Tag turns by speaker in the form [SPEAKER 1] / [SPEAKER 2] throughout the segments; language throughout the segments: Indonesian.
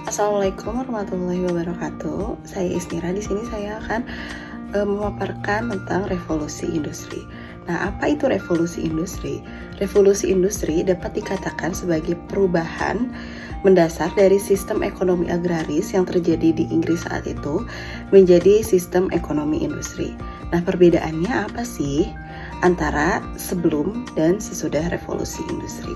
[SPEAKER 1] Assalamualaikum warahmatullahi wabarakatuh. Saya Isnira. Di sini saya akan memaparkan tentang revolusi industri. Nah, apa itu revolusi industri? Revolusi industri dapat dikatakan sebagai perubahan mendasar dari sistem ekonomi agraris yang terjadi di Inggris saat itu menjadi sistem ekonomi industri. Nah, perbedaannya apa sih antara sebelum dan sesudah revolusi industri?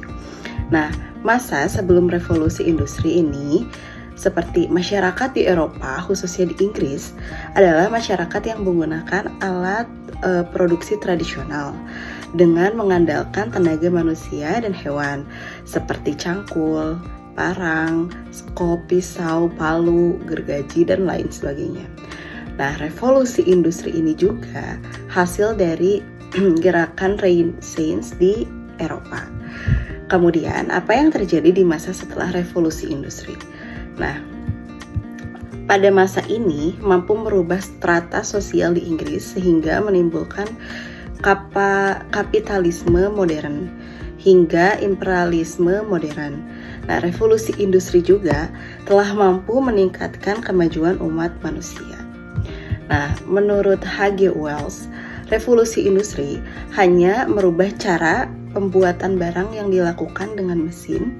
[SPEAKER 1] Nah, masa sebelum revolusi industri ini seperti masyarakat di Eropa, khususnya di Inggris, adalah masyarakat yang menggunakan alat produksi tradisional dengan mengandalkan tenaga manusia dan hewan seperti cangkul, parang, skop, pisau, palu, gergaji, dan lain sebagainya. Nah, revolusi industri ini juga hasil dari gerakan Renaissance di Eropa. Kemudian, apa yang terjadi di masa setelah revolusi industri? Nah, pada masa ini mampu merubah strata sosial di Inggris sehingga menimbulkan kapitalisme modern hingga imperialisme modern. Nah, revolusi industri juga telah mampu meningkatkan kemajuan umat manusia. Nah, menurut H.G. Wells, revolusi industri hanya merubah cara pembuatan barang yang dilakukan dengan mesin,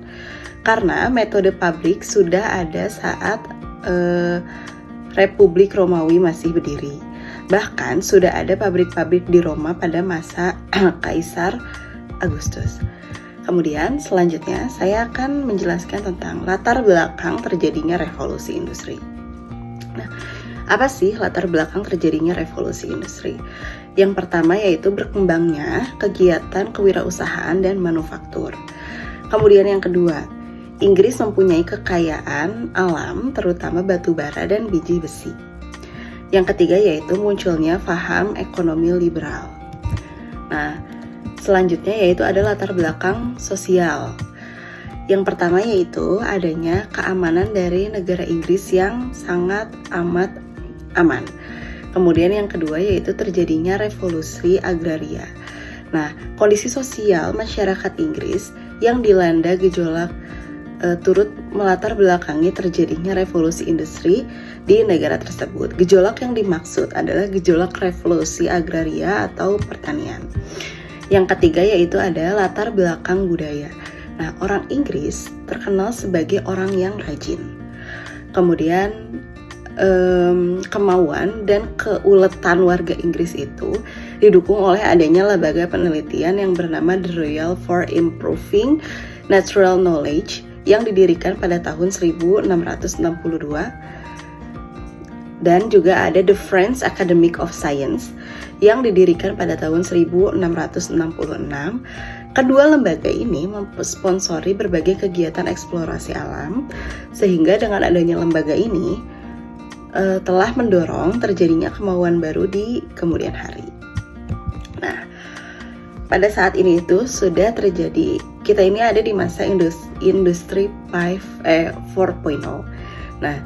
[SPEAKER 1] karena metode pabrik sudah ada saat Republik Romawi masih berdiri. Bahkan sudah ada pabrik-pabrik di Roma pada masa Kaisar Agustus. Kemudian selanjutnya saya akan menjelaskan tentang latar belakang terjadinya revolusi industri. Nah, apa sih latar belakang terjadinya revolusi industri? Yang pertama yaitu berkembangnya kegiatan kewirausahaan dan manufaktur. Kemudian yang kedua, Inggris mempunyai kekayaan alam terutama batu bara dan biji besi. Yang ketiga yaitu munculnya paham ekonomi liberal. Nah, selanjutnya yaitu ada latar belakang sosial. Yang pertama yaitu adanya keamanan dari negara Inggris yang sangat amat aman. Kemudian yang kedua yaitu terjadinya revolusi agraria. Nah, kondisi sosial masyarakat Inggris yang dilanda gejolak turut melatar belakangi terjadinya revolusi industri di negara tersebut. Gejolak yang dimaksud adalah gejolak revolusi agraria atau pertanian. Yang ketiga yaitu ada latar belakang budaya. Nah, orang Inggris terkenal sebagai orang yang rajin. Kemudian kemauan dan keuletan warga Inggris itu didukung oleh adanya lembaga penelitian yang bernama The Royal for Improving Natural Knowledge yang didirikan pada tahun 1662, dan juga ada The French Academy of Science yang didirikan pada tahun 1666. Kedua lembaga ini memsponsori berbagai kegiatan eksplorasi alam, sehingga dengan adanya lembaga ini telah mendorong terjadinya kemauan baru di kemudian hari. Nah, pada saat ini itu sudah terjadi, kita ini ada di masa industri 4.0. Nah,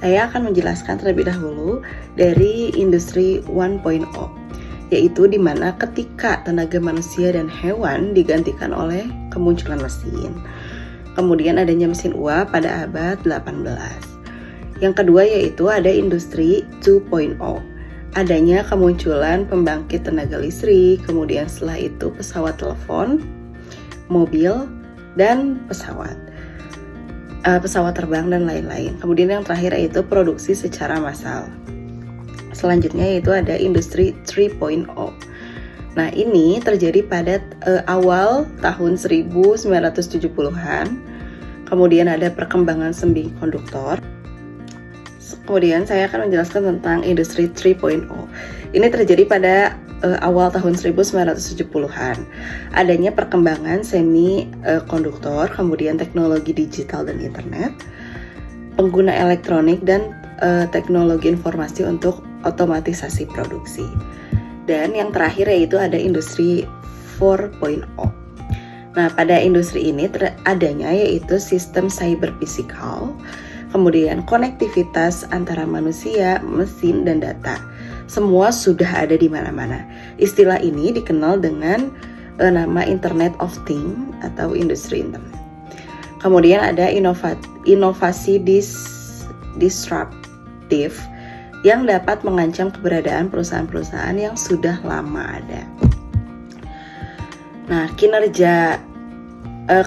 [SPEAKER 1] saya akan menjelaskan terlebih dahulu dari industri 1.0, yaitu di mana ketika tenaga manusia dan hewan digantikan oleh kemunculan mesin. Kemudian adanya mesin uap pada abad 18. Yang kedua yaitu ada industri 2.0. Adanya kemunculan pembangkit tenaga listrik, kemudian setelah itu pesawat telepon, mobil, dan pesawat terbang dan lain-lain. Kemudian yang terakhir yaitu produksi secara massal. Selanjutnya yaitu ada industri 3.0. Nah, ini terjadi pada awal tahun 1970-an. Kemudian ada perkembangan semikonduktor. Kemudian saya akan menjelaskan tentang industri 3.0. Ini terjadi pada awal tahun 1970-an. Adanya perkembangan semikonduktor, kemudian teknologi digital dan internet, pengguna elektronik dan teknologi informasi untuk otomatisasi produksi. Dan yang terakhir yaitu ada industri 4.0. Nah, pada industri ini adanya yaitu sistem cyber fisikal, kemudian konektivitas antara manusia, mesin, dan data. Semua sudah ada di mana-mana. Istilah ini dikenal dengan nama Internet of Things atau industri internet. Kemudian ada inovasi disruptif yang dapat mengancam keberadaan perusahaan-perusahaan yang sudah lama ada. Nah,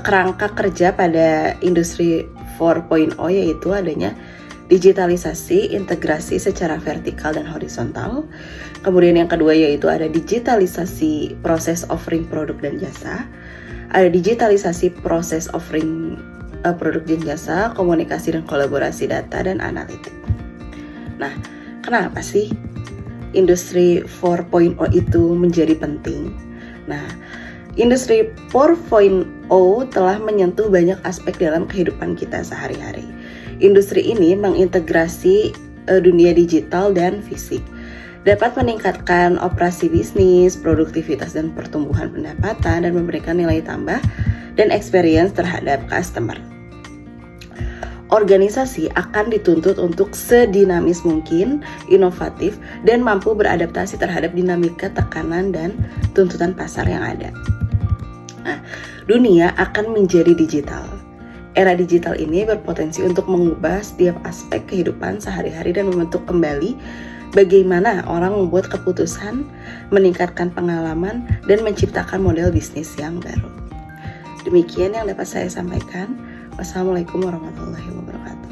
[SPEAKER 1] kerangka kerja pada industri 4.0 yaitu adanya digitalisasi, integrasi secara vertikal dan horizontal. Kemudian yang kedua yaitu ada digitalisasi proses offering produk dan jasa. Ada digitalisasi proses offering produk dan jasa, komunikasi dan kolaborasi data dan analitik. Nah, kenapa sih industri 4.0 itu menjadi penting? Nah, industri 4.0 telah menyentuh banyak aspek dalam kehidupan kita sehari-hari. Industri ini mengintegrasi dunia digital dan fisik, dapat meningkatkan operasi bisnis, produktivitas dan pertumbuhan pendapatan, dan memberikan nilai tambah dan experience terhadap customer. Organisasi akan dituntut untuk sedinamis mungkin, inovatif, dan mampu beradaptasi terhadap dinamika, tekanan, dan tuntutan pasar yang ada. Nah, dunia akan menjadi digital. Era digital ini berpotensi untuk mengubah setiap aspek kehidupan sehari-hari dan membentuk kembali bagaimana orang membuat keputusan, meningkatkan pengalaman, dan menciptakan model bisnis yang baru. Demikian yang dapat saya sampaikan. Wassalamualaikum warahmatullahi wabarakatuh.